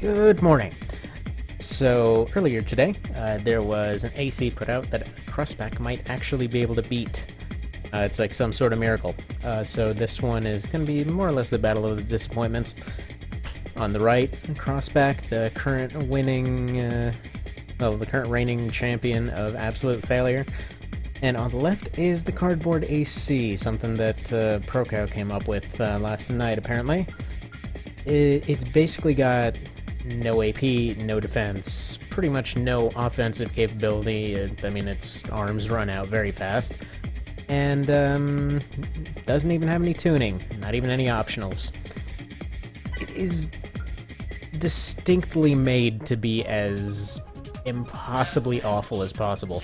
Good morning. So, earlier today, there was an AC put out that Crossback might actually be able to beat. It's like some sort of miracle. So this one is going to be more or less the battle of the disappointments. On the right, Crossback, the current reigning champion of absolute failure. And on the left is the cardboard AC, something that ProCow came up with last night, apparently. It's basically got no AP, no defense, pretty much no offensive capability. Its arms run out very fast. And doesn't even have any tuning, not even any optionals. It is distinctly made to be as impossibly awful as possible.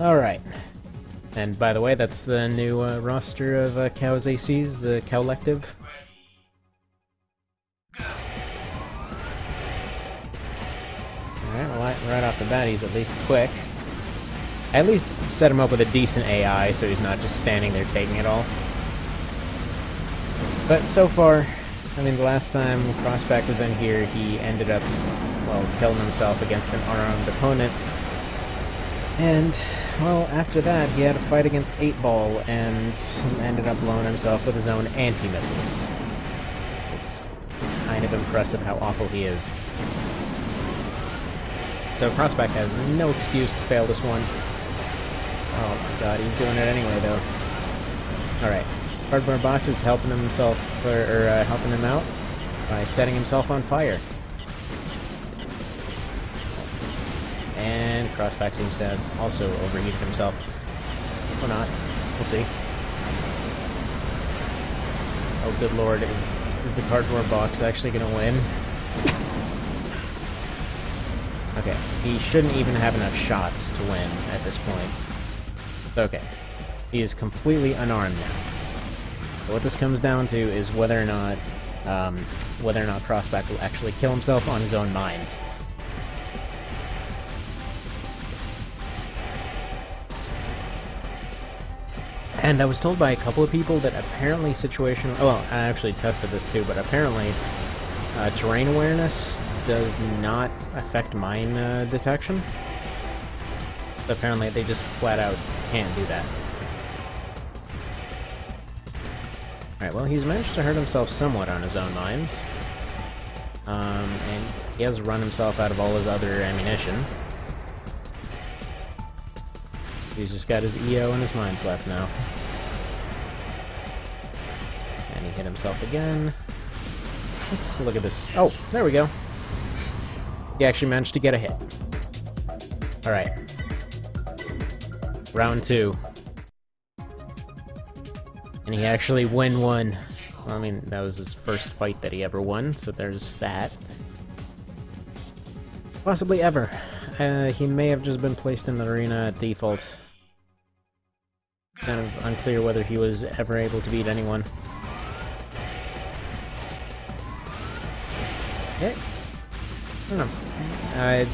Alright. And by the way, that's the new roster of Cow's ACs, the Cowlective. Alright, well, right off the bat, he's at least quick. I at least set him up with a decent AI, so he's not just standing there taking it all. But so far, the last time Crossback was in here, he ended up, killing himself against an unarmed opponent. And, after that, he had a fight against 8-Ball and ended up blowing himself with his own anti-missiles. It's kind of impressive how awful he is. So Crossback has no excuse to fail this one. Oh my god, he's doing it anyway, though. Alright, Cardboard Box is helping himself, helping him out by setting himself on fire. And Crossback seems to have also overheated himself. Or not. We'll see. Oh, good lord, is the Cardboard Box actually gonna win? Okay, he shouldn't even have enough shots to win at this point. Okay, he is completely unarmed now. So what this comes down to is whether or not Crossback will actually kill himself on his own mines. And I was told by a couple of people that apparently I actually tested this too, but apparently terrain awareness does not affect mine detection. Apparently they just flat out can't do that. Alright, well, he's managed to hurt himself somewhat on his own mines. And he has run himself out of all his other ammunition. He's just got his EO and his mines left now. And he hit himself again. Let's just look at this. Oh, there we go. He actually managed to get a hit. Alright. Round 2. And he actually won one. Well, that was his first fight that he ever won, so there's that. Possibly ever. He may have just been placed in the arena at default. Kind of unclear whether he was ever able to beat anyone. I don't know.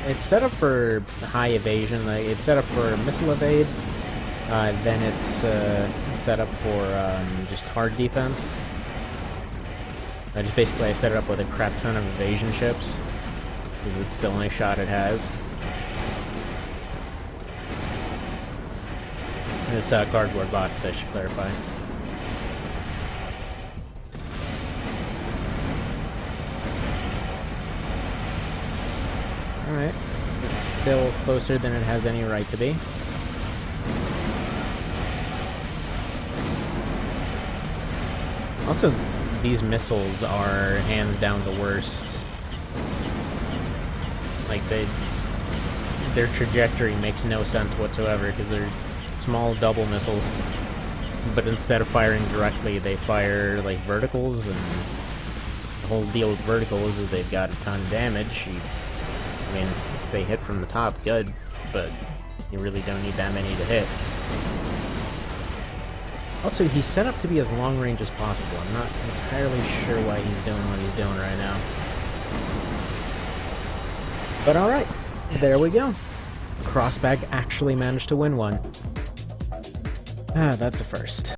It's set up for high evasion. It's set up for missile evade. Then it's set up for just hard defense. I set it up with a crap ton of evasion chips, because it's the only shot it has. This Cardboard Box, I should clarify. Alright, it's still closer than it has any right to be. Also, these missiles are hands down the worst. Their trajectory makes no sense whatsoever, because they're small double missiles, but instead of firing directly, they fire verticals, and the whole deal with verticals is they've got a ton of damage. If they hit from the top, good, but you really don't need that many to hit. Also, he's set up to be as long range as possible. I'm not entirely sure why he's doing what he's doing right now. But alright, there we go. Crossback actually managed to win one. That's a first.